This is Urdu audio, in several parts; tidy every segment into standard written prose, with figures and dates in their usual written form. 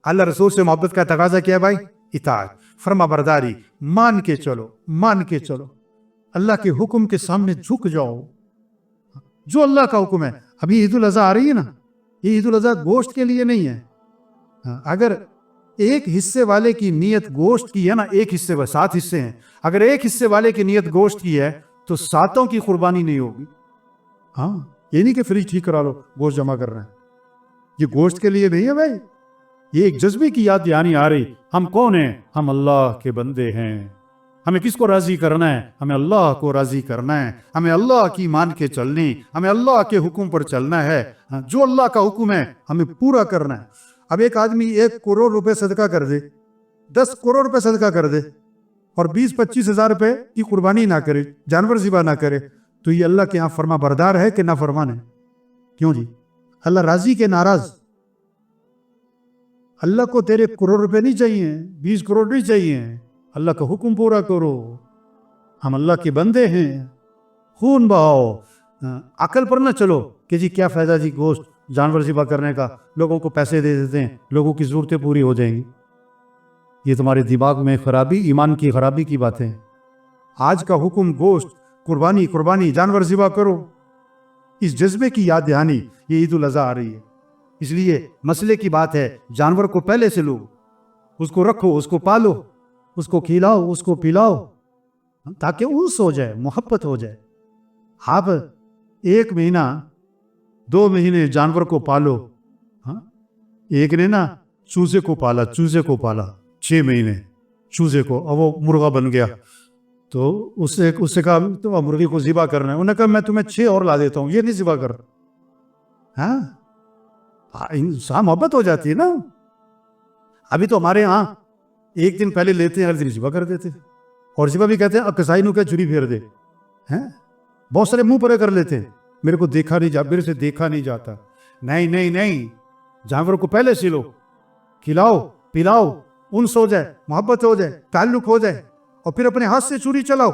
اللہ رسول سے محبت کا تقاضا کیا ہے بھائی؟ اطاعت، فرما برداری، مان کے چلو، مان کے چلو، اللہ کے حکم کے سامنے جھک جاؤ، جو اللہ کا حکم ہے۔ ابھی عید الاضحیٰ آ رہی ہے نا، یہ عید الاضحیٰ گوشت کے لیے نہیں ہے۔ اگر ایک حصے والے کی نیت گوشت کی ہے نا، ایک حصے 7 حصے ہیں، اگر ایک حصے والے کی نیت گوشت کی ہے تو 7 کی قربانی نہیں ہوگی۔ ہاں، یہ نہیں کہ فریج ٹھیک کرا لو گوشت جمع کر رہے ہیں، یہ گوشت کے لیے نہیں ہے بھائی، یہ ایک جذبے کی یاد دہانی آ رہی۔ ہم کون ہیں؟ ہم اللہ کے بندے ہیں۔ ہمیں کس کو راضی کرنا ہے؟ ہمیں اللہ کو راضی کرنا ہے، ہمیں اللہ کی مان کے چلنی، ہمیں اللہ کے حکم پر چلنا ہے، جو اللہ کا حکم ہے ہمیں پورا کرنا ہے۔ اب ایک آدمی 1 کروڑ روپے صدقہ کر دے، 10 کروڑ روپے صدقہ کر دے اور 20-25 ہزار روپے کی قربانی نہ کرے، جانور ذبح نہ کرے، تو یہ اللہ کے ہاں فرما بردار ہے کہ نافرمان ہے؟ کیوں جی؟ اللہ راضی کے ناراض؟ اللہ کو تیرے کروڑ روپے نہیں چاہیے، 20 کروڑ نہیں چاہیے، اللہ کا حکم پورا کرو۔ ہم اللہ کے بندے ہیں، خون بہاؤ، عقل پر نہ چلو کہ جی کیا فائدہ جی گوشت جانور ذبح کرنے کا، لوگوں کو پیسے دے دیتے ہیں، لوگوں کی ضرورتیں پوری ہو جائیں گی۔ یہ تمہارے دماغ میں خرابی، ایمان کی خرابی کی باتیں۔ آج کا حکم گوشت، قربانی، قربانی، جانور ذبح کرو، اس جذبے کی یاد دہانی یہ عید الاضحیٰ آ رہی ہے۔ اس لیے مسئلے کی بات ہے، جانور کو پہلے سے لو، اس کو رکھو، اس کو پالو، اس کو کھلاؤ، اس کو پلاؤ، تاکہ انس ہو جائے، محبت ہو جائے۔ آپ 1 مہینہ 2 مہینے جانور کو پالو، ایک نے نا چوزے کو پالا، 6 مہینے چوزے کو، اور وہ مرغا بن گیا، تو اس سے کہا تو مرغی کو ذبح کرنا ہے، انہوں نے کہا میں تمہیں 6 اور لا دیتا ہوں، یہ نہیں ذبح کر۔ ہاں، انسان محبت ہو جاتی ہے نا۔ ابھی تو ہمارے ہاں 1 دن پہلے لیتے ہیں، ہر دن ذبح کر دیتے، اور ذبح بھی کہتے ہیں کسائی نو کہ چھری پھیر دے، بہت سارے منہ پرے کر لیتے ہیں، میرے کو دیکھا نہیں میرے سے دیکھا نہیں جاتا۔ نہیں نہیں نہیں، جانور کو پہلے سے لو، کھلاؤ پلاؤ، انس ہو جائے، محبت ہو جائے، تعلق ہو جائے، اور پھر اپنے ہاتھ سے چھری چلاؤ،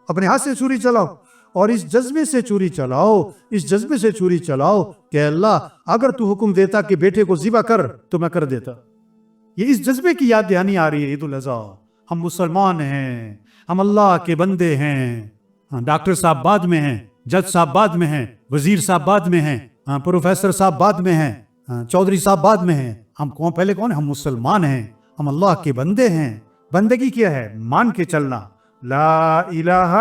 اپنے ہاتھ سے چھری چلاؤ، اور اس جذبے سے چھری چلاؤ، اس جذبے سے چھری چلاؤ کہ اللہ اگر تو حکم دیتا کہ بیٹے کو ذبح کر تو میں کر دیتا۔ یہ اس جذبے کی یاد دہانی آ رہی ہے عید الاضحیٰ۔ ہم مسلمان ہیں، ہم اللہ کے بندے ہیں۔ ڈاکٹر صاحب بعد میں ہیں، جج صاحب بعد میں ہیں، وزیر صاحب بعد میں ہیں، پروفیسر صاحب بعد میں ہیں، چودھری صاحب بعد میں ہیں۔ ہم پہلے کون ہیں؟ ہم مسلمان ہیں، ہم اللہ کے بندے ہیں۔ بندگی کیا ہے؟ مان کے چلنا، لا الہ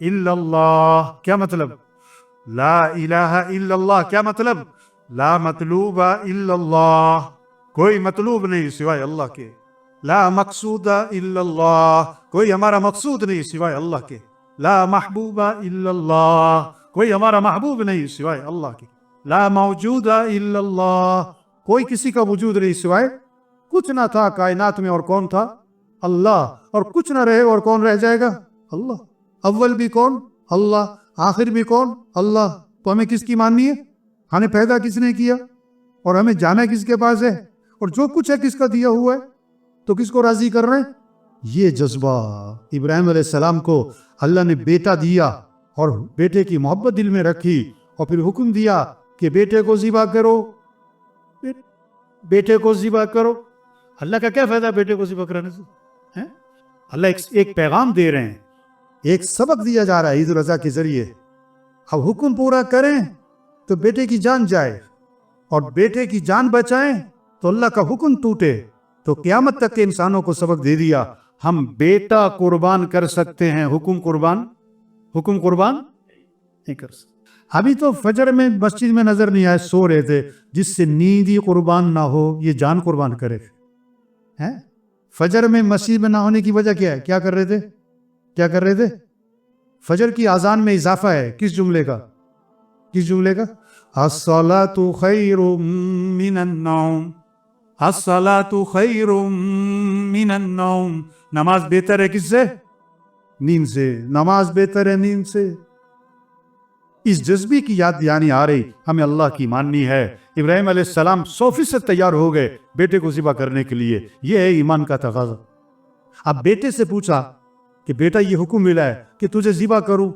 الا اللہ۔ کیا مطلب لا الہ الا اللہ؟ کیا مطلب؟ لا مطلوب الا اللہ، کوئی مطلوب نہیں سوائے اللہ کے۔ لا مقصود الا اللہ، کوئی ہمارا مقصود نہیں سوائے اللہ کے۔ لا محبوب الا اللہ، کوئی ہمارا محبوب نہیں سوائے اللہ کے۔ لا موجود الا اللہ، کوئی کسی کا وجود نہیں سوائے، کچھ نہ تھا کائنات میں اور کون تھا؟ اللہ، اور کچھ نہ رہے اور کون رہ جائے گا؟ اللہ۔ اول بھی کون؟ اللہ۔ آخر بھی کون؟ اللہ۔ تو ہمیں کس کی ماننی ہے؟ ہمیں پیدا کس نے کیا اور ہمیں جانا کس کے پاس ہے، اور جو کچھ ہے کس کا دیا ہوا ہے، تو کس کو راضی کر رہے ہیں؟ یہ جذبہ ابراہیم علیہ السلام کو اللہ نے بیٹا دیا اور بیٹے کی محبت دل میں رکھی، اور پھر حکم دیا کہ بیٹے کو ذبح کرو، بیٹے کو ذبح کرو۔ اللہ کا کیا فائدہ بیٹے کو ذبح کرانے سے؟ اللہ ایک پیغام دے رہے ہیں، ایک سبق دیا جا رہا ہے عید الاضحیٰ کے ذریعے۔ اب حکم پورا کریں تو بیٹے کی جان جائے، اور بیٹے کی جان بچائیں تو اللہ کا حکم ٹوٹے۔ تو قیامت تک کے انسانوں کو سبق دے دیا، ہم بیٹا قربان کر سکتے ہیں، حکم قربان نہیں کر سکتے۔ ابھی تو فجر میں مسجد میں نظر نہیں آئے، سو رہے تھے، جس سے نیند ہی قربان نہ ہو یہ جان قربان کرے۔ فجر میں مسجد میں نہ ہونے کی وجہ کیا ہے؟ کیا کر رہے تھے؟ فجر کی اذان میں اضافہ ہے، کس جملے کا؟ الصلاۃ خیر من النوم، الصلاۃ خیر من النوم، نماز بہتر ہے کس سے؟ نیند سے، نماز بہتر ہے نیند سے۔ اس جذبے کی یاد دہانی آ رہی، ہمیں اللہ کی ماننی ہے۔ ابراہیم علیہ السلام 100% تیار ہو گئے بیٹے کو ذبح کرنے کے لیے، یہ ہے ایمان کا تقاضا۔ اب بیٹے سے پوچھا کہ بیٹا یہ حکم ملا ہے کہ تجھے ذبح کروں،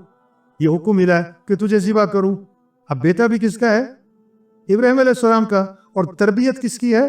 یہ حکم ملا ہے کہ تجھے ذبح کروں۔ اب بیٹا بھی کس کا ہے؟ ابراہیم علیہ السلام کا۔ اور تربیت کس کی ہے؟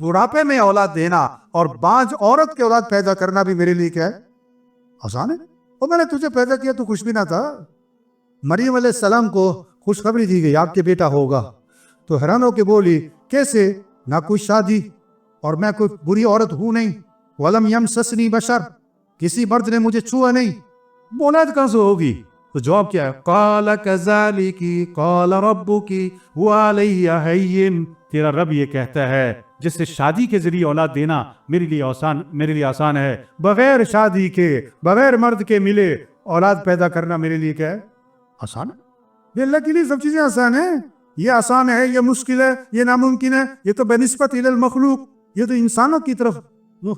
بڑھاپے میں اولاد دینا اور بانج عورت کے اولاد پیدا کرنا بھی میرے لیے کیا ہے؟ آسان ہے. اور میں نے تجھے پیدا کیا تو کچھ بھی نہ تھا. مریم علیہ السلام کو خوشخبری دی گئی آپ کے بیٹا ہوگا, تو حیران ہو کے بولی کیسے؟ نہ کوئی شادی اور میں کوئی بری عورت ہوں نہیں. وَلَمْ يَمْسَسْنِي بَشَرٌ, کسی مرد نے مجھے چھوا نہیں. اولاد کہاں سے ہوگی؟ تو جواب کیا ہے؟ قَالَ كَذَلِكِ قَالَ رَبُّكِ وَعَلَيَّ هَيِّنٌ, تیرا رب یہ کہتا ہے جس سے شادی کے ذریعے اولاد دینا میرے لیے آسان ہے. بغیر شادی کے, بغیر مرد کے ملے اولاد پیدا کرنا میرے لیے کیا ہے؟ آسان ہے. یہ اللہ کے لیے سب چیزیں آسان ہیں. یہ آسان ہے, یہ مشکل ہے, یہ ناممکن ہے, یہ تو بنسبت الی المخلوق, یہ تو انسانوں کی طرف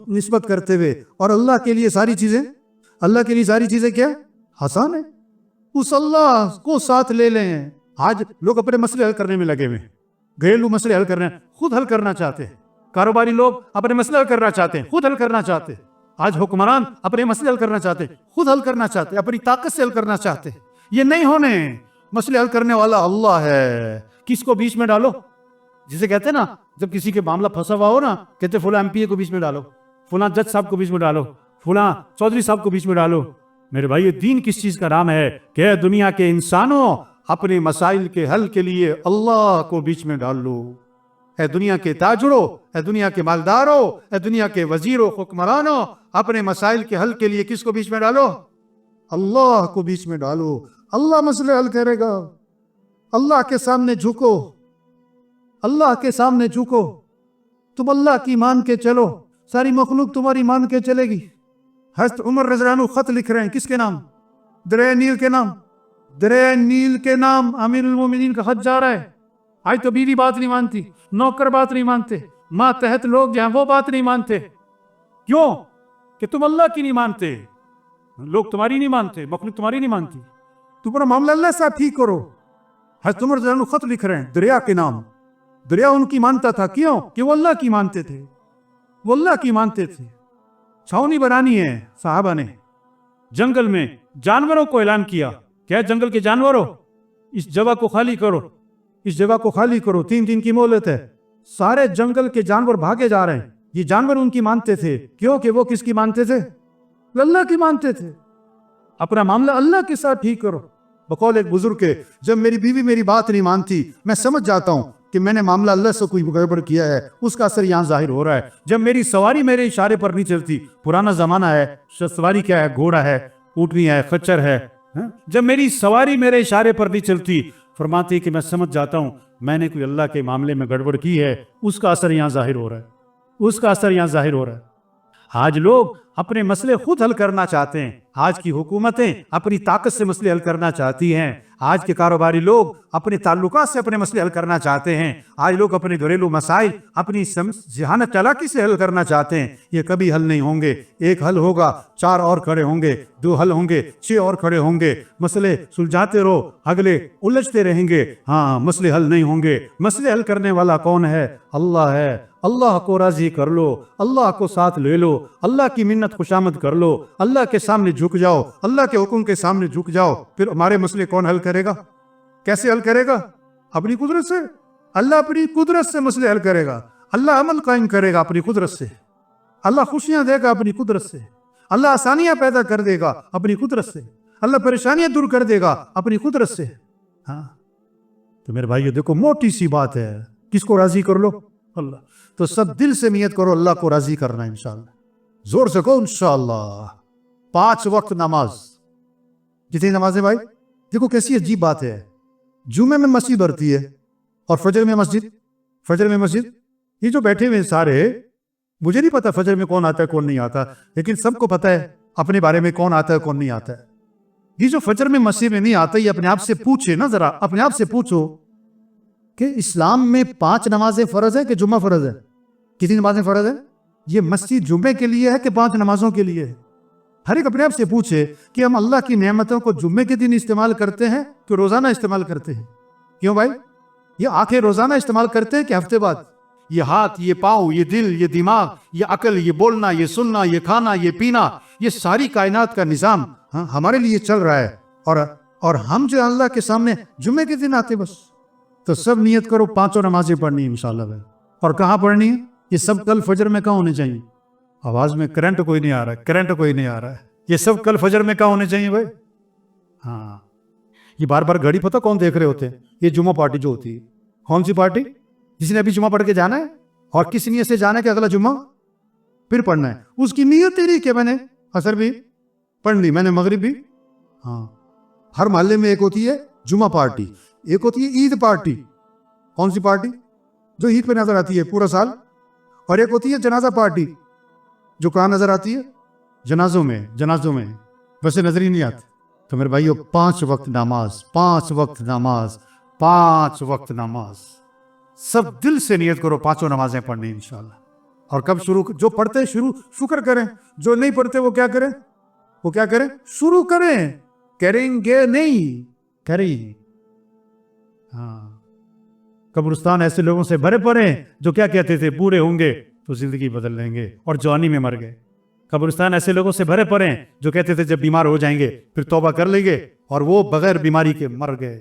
نسبت کرتے ہوئے, اور اللہ کے لیے ساری چیزیں کیا آسان ہے. اس اللہ کو ساتھ لے لیں. آج لوگ اپنے مسئلے حل کرنے میں لگے ہوئے ہیں, گھریلو مسئلے حل کرنے خود حل کرنا چاہتے ہیں. کاروباری لوگ اپنے مسئلے حل کرنا چاہتے ہیں, خود حل کرنا چاہتے ہیں. آج حکمران اپنے مسئلے حل کرنا چاہتے ہیں, خود حل کرنا چاہتے ہیں, اپنی طاقت سے حل کرنا چاہتے ہیں. یہ نہیں ہونے. مسئلے حل کرنے والا اللہ ہے. کس کو بیچ میں ڈالو؟ جسے کہتے ہیں نا, جب کسی کے معاملہ پھنسا ہوا ہو نا, کہتے فلاں MP کو بیچ میں ڈالو, فلاں جج صاحب کو بیچ میں ڈالو, فلاں چودھری صاحب کو بیچ میں ڈالو. میرے بھائی, دین کس چیز کا نام ہے کہ دنیا کے انسانوں اپنے مسائل کے حل کے لیے اللہ کو بیچ میں ڈال لو. اے دنیا کے تاجروں, اے دنیا کے مالداروں, اے دنیا کے وزیروں, حکمرانوں, اپنے مسائل کے حل کے لیے کس کو بیچ میں ڈالو؟ اللہ کو بیچ میں ڈالو. اللہ مسئلے حل کرے گا. اللہ کے سامنے جھکو, اللہ کے سامنے جھکو. تم اللہ کی مان کے چلو, ساری مخلوق تمہاری مان کے چلے گی. حضرت عمر رضی اللہ عنہ خط لکھ رہے ہیں, کس کے نام؟ دریا نیل کے نام. دریا نیل کے نام امیر المومنین کا خط جا رہا ہے. آج تو بیوی بات نہیں مانتی, نوکر بات نہیں مانتے, ماتحت لوگ جہاں وہ بات نہیں مانتے. کیوں؟ کہ تم اللہ کی نہیں مانتے, لوگ تمہاری نہیں مانتے, مخلوق تمہاری نہیں مانتی. تم اپنا معاملہ اللہ سے ٹھیک کرو. حضرت عمر رضی اللہ عنہ خط لکھ رہے ہیں دریا کے نام. دریا ان کی مانتا تھا, کیوں؟ کہ وہ اللہ کی مانتے تھے, وہ اللہ کی مانتے تھے. چھاونی بنانی ہے. صحابہ نے جنگل میں جانوروں کو اعلان کیا, کیا جنگل کے جانوروں اس جگہ کو خالی کرو, اس جگہ کو خالی کرو, 3 دن کی مہلت ہے. سارے جنگل کے جانور بھاگے جا رہے ہیں. یہ جانور ان کی مانتے تھے, کیوں کہ وہ کس کی مانتے تھے؟ اللہ کی مانتے تھے. اپنا معاملہ اللہ کے ساتھ ٹھیک کرو. بقول ایک بزرگ کے, جب میری بیوی میری بات نہیں مانتی, میں سمجھ جاتا ہوں کہ میں نے معاملہ اللہ سے کوئی گڑبڑ کیا ہے, اس کا اثر یہاں ظاہر ہو رہا ہے. جب میری سواری میرے اشارے پر نہیں چلتی, پرانا زمانہ ہے, سواری کیا ہے؟ گھوڑا ہے, اونٹنی ہے, خچر ہے. جب میری سواری میرے اشارے پر نہیں چلتی, فرماتی کہ میں سمجھ جاتا ہوں میں نے کوئی اللہ کے معاملے میں گڑبڑ کی ہے, اس کا اثر یہاں ظاہر ہو رہا ہے, اس کا اثر یہاں ظاہر ہو رہا ہے. آج لوگ اپنے مسئلے خود حل کرنا چاہتے ہیں. آج کی حکومتیں اپنی طاقت سے مسئلے حل کرنا چاہتی ہیں. آج کے کاروباری لوگ اپنے تعلقات سے اپنے مسئلے حل کرنا چاہتے ہیں. آج لوگ اپنے گھریلو مسائل اپنی ذہانت چالاکی سے حل کرنا چاہتے ہیں. یہ کبھی حل نہیں ہوں گے. ایک حل ہوگا, 4 اور کھڑے ہوں گے, 2 حل ہوں گے, 6 اور کھڑے ہوں گے. مسئلے سلجھاتے رہو, اگلے الجھتے رہیں گے. ہاں, مسئلے حل نہیں ہوں گے. مسئلے حل کرنے والا کون ہے؟ اللہ ہے. اللہ کو راضی کر لو, اللہ کو ساتھ لے لو, اللہ کی منت خوشامد کر لو, اللہ کے سامنے جھک جاؤ, اللہ کے حکم کے سامنے جھک جاؤ. پھر ہمارے مسئلے کون حل کرے گا؟ کیسے حل کرے گا؟ اپنی قدرت سے. اللہ اپنی قدرت سے مسئلے حل کرے گا. اللہ عمل قائم کرے گا اپنی قدرت سے. اللہ خوشیاں دے گا اپنی قدرت سے. اللہ آسانیاں پیدا کر دے گا اپنی قدرت سے. اللہ پریشانیاں دور کر دے گا اپنی قدرت سے. ہاں, تو میرے بھائیو دیکھو, موٹی سی بات ہے. کس کو راضی کر لو؟ اللہ. تو سب دل سے نیت کرو اللہ کو راضی کرنا ہے انشاءاللہ. زور سے کہو انشاءاللہ. 5 وقت نماز. جتنی نمازیں بھائی, دیکھو کیسی عجیب بات ہے. جمعے میں مسجد بھرتی ہے اور فجر میں مسجد. یہ جو بیٹھے ہوئے سارے, مجھے نہیں پتا فجر میں کون آتا ہے کون نہیں آتا, لیکن سب کو پتا ہے اپنے بارے میں کون آتا ہے کون نہیں آتا ہے. یہ جو فجر میں مسجد میں نہیں آتا, یہ اپنے آپ سے پوچھے نا, ذرا اپنے آپ سے پوچھو کہ اسلام میں 5 نمازیں فرض ہیں کہ جمعہ فرض ہے؟ کتنی نمازیں فرض ہیں؟ یہ مسجد جمعے کے لیے ہے کہ 5 نمازوں کے لیے ہے؟ ہر ایک اپنے آپ سے پوچھے کہ ہم اللہ کی نعمتوں کو جمعے کے دن استعمال کرتے ہیں کہ روزانہ استعمال کرتے ہیں؟ کیوں بھائی؟ یہ آنکھیں روزانہ استعمال کرتے ہیں کہ ہفتے بعد؟ یہ ہاتھ, یہ پاؤں, یہ دل, یہ دماغ, یہ عقل, یہ بولنا, یہ سننا, یہ کھانا, یہ پینا, یہ ساری کائنات کا نظام ہمارے لیے چل رہا ہے. اور ہم جو اللہ کے سامنے جمعے کے دن آتے بس. تو سب نیت کرو 5 نمازیں پڑھنی ہے انشاءاللہ. اور کہاں پڑھنی ہے؟ یہ سب کل فجر میں کہاں ہونے چاہیے؟ آواز میں کرنٹ کوئی نہیں آ رہا ہے، کرنٹ کوئی نہیں آ رہا ہے. یہ سب کل فجر میں کہاں ہونے چاہیے بھائی؟ ہاں، یہ بار بار گھڑی پتہ کون دیکھ رہے ہوتے ہیں؟ یہ جمعہ پارٹی جو ہوتی ہے. کون سی پارٹی؟ جس نے ابھی جمعہ پڑھ کے جانا ہے اور کس نیت سے جانا ہے کہ اگلا جمعہ پھر پڑھنا ہے. اس کی نیت تیری کہ میں نے عصر بھی پڑھ لی، میں نے مغرب بھی. ہاں، ہر محلے میں ایک ہوتی ہے جمعہ پارٹی، ایک ہوتی ہے عید پارٹی. کون سی پارٹی؟ جو عید پہ نظر آتی ہے پورا سال. اور ایک ہوتی ہے جنازہ پارٹی، جو کہاں نظر آتی ہے؟ جنازوں میں. جنازوں میں ویسے نظر ہی نہیں آتی. تو میرے بھائیو، 5 وقت نماز، 5 وقت نماز، 5 وقت نماز. سب دل سے نیت کرو 5 نمازیں پڑھنی انشاءاللہ. اور کب شروع؟ جو پڑھتے شروع شکر کریں، جو نہیں پڑھتے وہ کیا کریں؟ وہ کیا کریں؟ شروع کریں. کریں گے نہیں، کریں. ہاں، قبرستان ایسے لوگوں سے بھرے پڑے جو کیا کہتے تھے؟ بوڑھے ہوں گے تو زندگی بدل لیں گے اور جوانی میں مر گئے. قبرستان ایسے لوگوں سے بھرے پڑے جو کہتے تھے جب بیمار ہو جائیں گے پھر توبہ کر لیں گے، اور وہ بغیر بیماری کے مر گئے.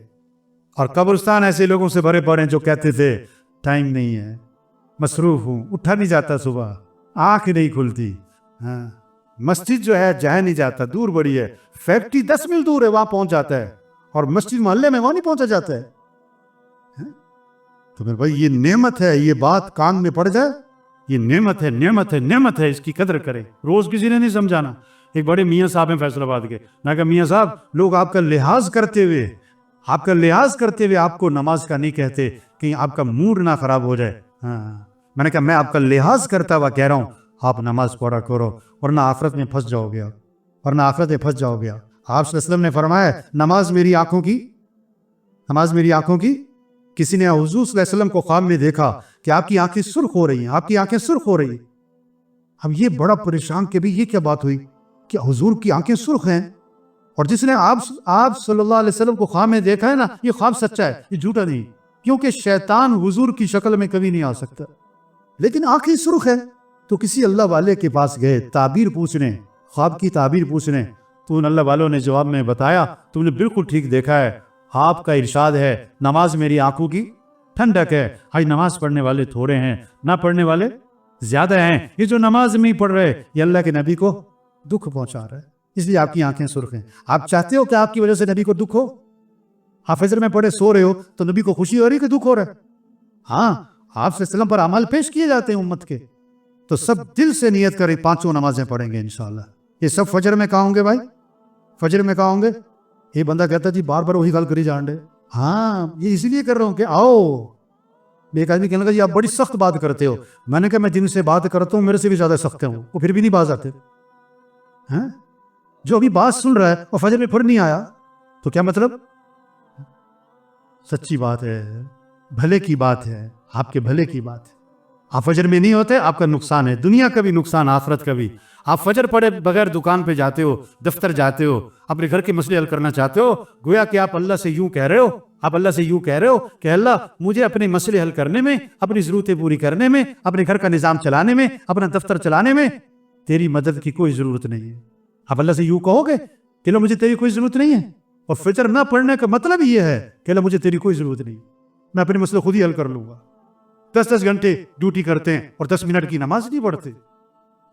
اور قبرستان ایسے لوگوں سے بھرے پڑے جو کہتے تھے ٹائم نہیں ہے، مصروف ہوں، اٹھا نہیں جاتا، صبح آنکھ نہیں کھلتی. ہاں، مسجد جو ہے جہاں نہیں جاتا، دور بڑی ہے، فیکٹری 10 میل دور ہے وہاں پہنچ جاتا ہے، اور مسجد محلے میں وہاں نہیں پہنچا جاتا ہے. تو میرے بھائی، یہ نعمت ہے، یہ بات کان میں پڑ جائے، یہ نعمت ہے، نعمت ہے، نعمت ہے. اس کی قدر کریں. روز کسی نے نہیں سمجھانا. ایک بڑے میاں صاحب ہیں فیصل آباد کے، میں کہا میاں صاحب، لوگ آپ کا لحاظ کرتے ہوئے آپ کو نماز کا نہیں کہتے، کہیں آپ کا موڈ نہ خراب ہو جائے. ہاں، میں نے کہا میں آپ کا لحاظ کرتا ہوا کہہ رہا ہوں آپ نماز پڑھا کرو، ورنہ آخرت میں پھنس جاؤ گے، ورنہ آخرت میں پھنس جاؤ گے. آپ صلی اللہ علیہ وسلم نے فرمایا نماز میری آنکھوں کی، نماز میری آنکھوں کی. کسی نے حضور صلی اللہ علیہ وسلم کو خواب میں دیکھا کہ آپ کی آنکھیں سرخ ہو رہی ہیں، آپ کی آنکھیں سرخ ہو رہی ہیں. اب یہ بڑا پریشان کہ بھی یہ کیا بات ہوئی کہ حضور کی آنکھیں سرخ ہیں، اور جس نے آپ صلی اللہ علیہ وسلم کو خواب میں دیکھا ہے نا، یہ خواب سچا ہے، یہ جھوٹا نہیں. کیونکہ شیطان حضور کی شکل میں کبھی نہیں آ سکتا. لیکن آنکھیں سرخ ہے تو کسی اللہ والے کے پاس گئے تعبیر پوچھنے، خواب کی تعبیر پوچھنے. تو ان اللہ والوں نے جواب میں بتایا تم نے بالکل ٹھیک دیکھا ہے، آپ کا ارشاد ہے نماز میری آنکھوں کی ٹھنڈک ہے. آج نماز پڑھنے والے تھوڑے ہیں، نہ پڑھنے والے زیادہ ہیں. یہ جو نماز نہیں پڑھ رہے یہ اللہ کے نبی کو دکھ پہنچا رہا ہے، اس لیے آپ کی آنکھیں سرخ ہیں. آپ چاہتے ہو کہ آپ کی وجہ سے نبی کو دکھ ہو؟ آپ فجر میں پڑھے سو رہے ہو تو نبی کو خوشی ہو رہی کہ دکھ ہو رہا ہے؟ ہاں، آپ صلی اللہ علیہ وسلم پر عمل پیش کیے جاتے ہیں امت کے. تو سب دل سے نیت کریں 5 نمازیں پڑھیں گے انشاءاللہ. یہ سب فجر میں کہاں ہوں گے بھائی؟ فجر میں کہاں ہوں گے؟ یہ بندہ کہتا جی بار بار وہی گل کری جان رہے. ہاں، یہ اسی لیے کر رہا ہوں کہ آؤ. ایک آدمی کہنے لگا جی آپ بڑی سخت بات کرتے ہو. میں نے کہا میں جن سے بات کرتا ہوں میرے سے بھی زیادہ سخت ہوں، وہ پھر بھی نہیں باز آتے. ہاں، جو ابھی بات سن رہا ہے اور فجر میں پھر نہیں آیا تو کیا مطلب؟ سچی بات ہے، بھلے کی بات ہے، آپ کے بھلے کی بات ہے. آپ فجر میں نہیں ہوتے، آپ کا نقصان ہے، دنیا کا بھی نقصان، آخرت کا بھی. آپ فجر پڑھے بغیر دکان پہ جاتے ہو، دفتر جاتے ہو، اپنے گھر کے مسئلے حل کرنا چاہتے ہو، گویا کہ آپ اللہ سے یوں کہہ رہے ہو، آپ اللہ سے یوں کہہ رہے ہو کہ اللہ مجھے اپنے مسئلے حل کرنے میں، اپنی ضرورتیں پوری کرنے میں، اپنے گھر کا نظام چلانے میں، اپنا دفتر چلانے میں تیری مدد کی کوئی ضرورت نہیں ہے. آپ اللہ سے یوں کہو گے کہ مجھے تیری کوئی ضرورت نہیں ہے. اور فجر نہ پڑھنے کا مطلب یہ ہے کہ اللہ مجھے تیری کوئی ضرورت نہیں، میں اپنے مسئلے خود ہی حل کر لوں گا. 10 گھنٹے ڈیوٹی کرتے ہیں اور 10 منٹ کی نماز نہیں پڑھتے.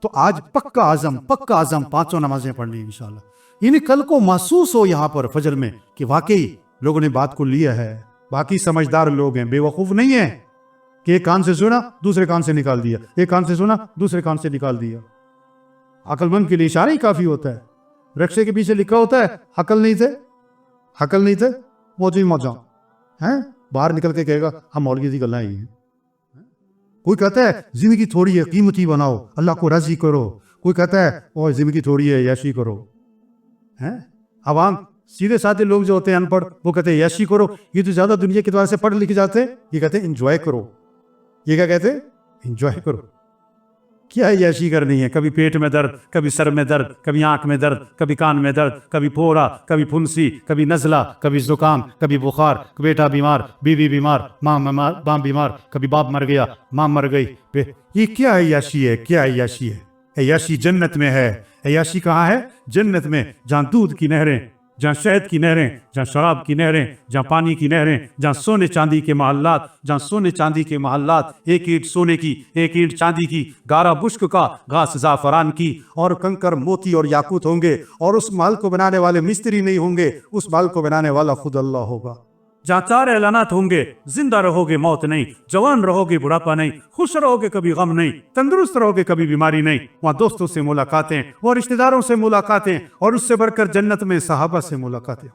تو آج پکا عزم 5 نمازیں پڑھنی انشاءاللہ. یعنی کل کو محسوس ہو یہاں پر فجر میں کہ واقعی لوگوں نے بات کو لیا ہے، باقی سمجھدار لوگ ہیں، بے وقوف نہیں ہیں کہ ایک کان سے سنا دوسرے کان سے نکال دیا، ایک کان سے سنا دوسرے کان سے نکال دیا. عقل مند کے لیے اشارہ ہی کافی ہوتا ہے. رکشے کے پیچھے لکھا ہوتا ہے عقل نہیں تھے موجاں ہیں، باہر نکل کے کہے گا ہم مولوی کی گلاں ہی ہیں. کوئی کہتا ہے زندگی تھوڑی ہے قیمتی بناؤ، اللہ کو راضی کرو. کوئی کہتا ہے وہ زندگی تھوڑی ہے یاشی کرو. عوام سیدھے سادھے لوگ جو ہوتے ہیں ان پڑھ، وہ کہتے ہیں یاشی کرو. یہ تو زیادہ دنیا کے اعتبار سے پڑھ لکھ جاتے ہیں، یہ کہتے ہیں انجوائے کرو. یہ کیا کہتے ہیں؟ انجوائے کرو. کیا یاشی کرنی ہے؟ کبھی پیٹ میں درد، کبھی سر میں درد، کبھی آنکھ میں درد، کبھی کان میں درد، کبھی پھوڑا، کبھی پھنسی، کبھی نزلہ، کبھی زکام، کبھی بخار، بیٹا بیمار، بیوی بیمار، ماں بیمار، کبھی باپ مر گیا، ماں مر گئی. یہ کیا عیاشی ہے؟ کیا عیاشی ہے؟ عیاشی جنت میں ہے. عیاشی کہاں ہے؟ جنت میں، جہاں دودھ کی نہریں جہاں شہد کی نہریں، جہاں شراب کی نہریں، جہاں پانی کی نہریں، جہاں سونے چاندی کے محلات، جہاں سونے چاندی کے محلات، ایک اینٹ سونے کی، ایک اینٹ چاندی کی، گارا بشک کا، گھاس زعفران کی، اور کنکر موتی اور یاقوت ہوں گے، اور اس محل کو بنانے والے مستری نہیں ہوں گے، اس محل کو بنانے والا خود اللہ ہوگا۔ جہاں 4 اعلانات ہوں گے، زندہ رہو گے موت نہیں، جوان رہو گے بڑھاپا نہیں، خوش رہو گے کبھی غم نہیں، تندرست رہو گے کبھی بیماری نہیں، وہاں دوستوں سے ملاقاتیں، وہ رشتہ داروں سے ملاقاتیں، اور اس سے بڑھ کر جنت میں صحابہ سے ملاقاتیں،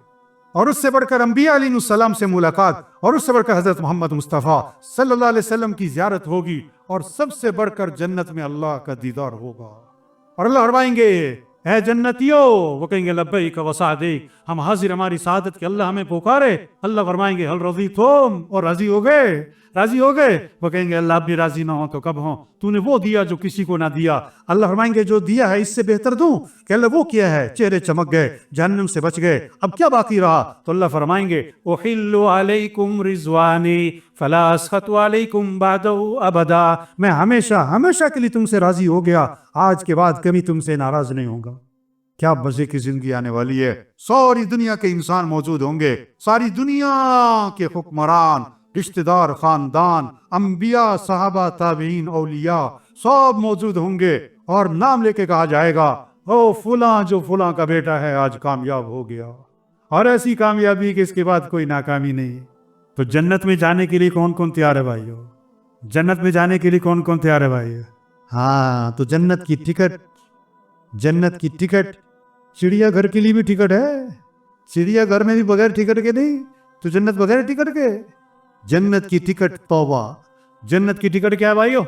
اور اس سے بڑھ کر انبیاء علیہ السلام سے ملاقات، اور اس سے بڑھ کر حضرت محمد مصطفیٰ صلی اللہ علیہ وسلم کی زیارت ہوگی، اور سب سے بڑھ کر جنت میں اللہ کا دیدار ہوگا۔ اور اللہ فرمائیں گے اے جنتیو، وہ کہیں گے لبیک و سعدیک، ہم حاضر ہماری سعادت کے، اللہ ہمیں پکارے۔ اللہ فرمائیں گے حل رضیتم، اور راضی ہو گئے، راضی ہو گئے؟ وہ کہیں گے اللہ اب بھی راضی نہ ہو تو کب ہوں، تو نے وہ دیا جو کسی کو نہ دیا۔ اللہ فرمائیں گے جو دیا ہے اس سے بہتر دوں؟ کہ اللہ وہ کیا ہے؟ چہرے چمک گئے، جہنم سے بچ گئے، اب کیا باقی رہا؟ تو اللہ فرمائیں گے احل علیکم رضوانی فلا اسخط علیکم بعدہ ابدا، میں ہمیشہ ہمیشہ کے لیے تم سے راضی ہو گیا، آج کے بعد کبھی تم سے ناراض نہیں ہوں گا۔ کیا مزے کی زندگی آنے والی ہے، ساری دنیا کے انسان موجود ہوں گے، ساری دنیا کے حکمران، رشتہ دار، خاندان، انبیاء، صحابہ، تابعین، اولیاء سب موجود ہوں گے، اور نام لے کے کہا جائے گا او فلاں جو فلاں کا بیٹا ہے آج کامیاب ہو گیا، اور ایسی کامیابی کہ اس کے بعد کوئی ناکامی نہیں۔ تو جنت میں جانے کے لیے کون کون تیار ہے بھائیو؟ جنت میں جانے کے لیے کون کون تیار ہے بھائی؟ ہاں، تو جنت کی ٹکٹ، جنت کی ٹکٹ، چڑیا گھر کے لیے بھی ٹکٹ ہے، چڑیا گھر میں بھی بغیر ٹکٹ کے نہیں، تو جنت بغیر ٹکٹ کے؟ جنت کی ٹکٹ توبہ، جنت کی ٹکٹ کیا ہے بھائیو؟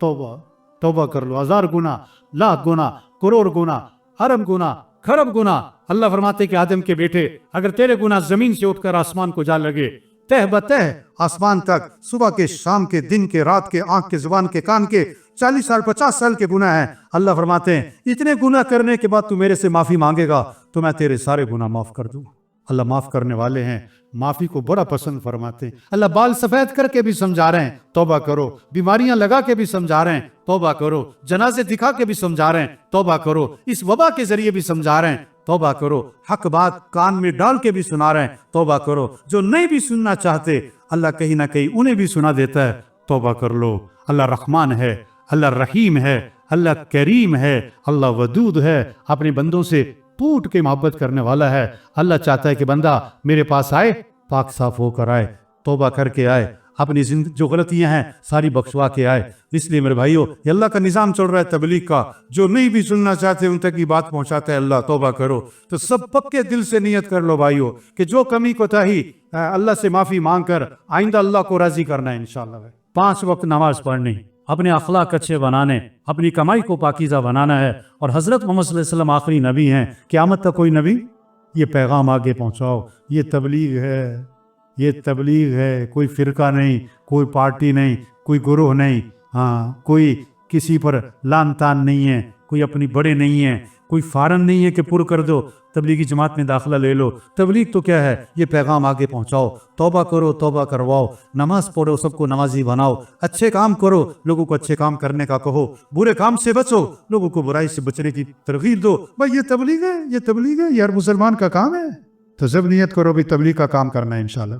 توبہ، توبہ کر لو، 1000 گنا، لاکھ گنا، کروڑ گنا، ارب گنا، کھرب گنا۔ اللہ فرماتے کہ آدم کے بیٹے، اگر تیرے گناہ زمین سے اٹھ کر آسمان کو جا لگے، تہ بتہ آسمان تک، صبح کے، شام کے، دن کے، رات کے، آنکھ کے، زبان کے، کان کے، 40 سال 50 سال کے گناہ ہیں، اللہ فرماتے ہیں اتنے گناہ کرنے کے بعد تو میرے سے معافی مانگے گا تو میں تیرے سارے گناہ معاف کر دوں۔ اللہ معاف کرنے والے ہیں، معافی کو بڑا پسند فرماتے ہیں۔ اللہ بال سفید کر کے بھی سمجھا رہے ہیں توبہ کرو، بیماریاں لگا کے بھی سمجھا رہے ہیں توبہ کرو، جنازے دکھا کے بھی سمجھا رہے ہیں توبہ کرو، اس وبا کے ذریعے بھی سمجھا رہے ہیں توبہ کرو، حق بات کان میں ڈال کے بھی سنا رہے ہیں توبہ کرو، جو نہیں بھی سننا چاہتے اللہ کہیں نہ کہیں انہیں بھی سنا دیتا ہے توبہ کر لو۔ اللہ رحمان ہے، اللہ رحیم ہے، اللہ کریم ہے، اللہ ودود ہے، اپنے بندوں سے ٹوٹ کے محبت کرنے والا ہے۔ اللہ چاہتا ہے کہ بندہ میرے پاس آئے، پاک صاف ہو کر آئے، توبہ کر کے آئے، اپنی زندگی جو غلطیاں ہیں ساری بخشوا کے آئے۔ اس لیے میرے بھائیو، یہ اللہ کا نظام چل رہا ہے تبلیغ کا، جو نہیں بھی سننا چاہتے ان تک یہ بات پہنچاتا ہے اللہ توبہ کرو۔ تو سب پکے دل سے نیت کر لو بھائیو کہ جو کمی کوتاہی اللہ سے معافی مانگ کر آئندہ اللہ کو راضی کرنا ہے انشاءاللہ۔ 5 وقت نماز پڑھنی، اپنے اخلاق اچھے بنانے، اپنی کمائی کو پاکیزہ بنانا ہے، اور حضرت محمد صلی اللہ علیہ وسلم آخری نبی ہیں، قیامت تک کوئی نبی، یہ پیغام آگے پہنچاؤ، یہ تبلیغ ہے، یہ تبلیغ ہے، کوئی فرقہ نہیں، کوئی پارٹی نہیں، کوئی گروہ نہیں، ہاں کوئی کسی پر لان تان نہیں ہے، کوئی اپنی بڑے نہیں ہیں، کوئی فارم نہیں ہے کہ پر کر دو تبلیغی جماعت میں داخلہ لے لو۔ تبلیغ تو کیا ہے؟ یہ پیغام آگے پہنچاؤ، توبہ کرو، توبہ کرواؤ، نماز پڑھو، سب کو نمازی بناؤ، اچھے کام کرو، لوگوں کو اچھے کام کرنے کا کہو، برے کام سے بچو، لوگوں کو برائی سے بچنے کی ترغیب دو۔ بھائی یہ تبلیغ ہے، یہ تبلیغ ہے، یہ ہر مسلمان کا کام ہے۔ تو جب نیت کرو بھی تبلیغ کا کام کرنا ہے انشاءاللہ۔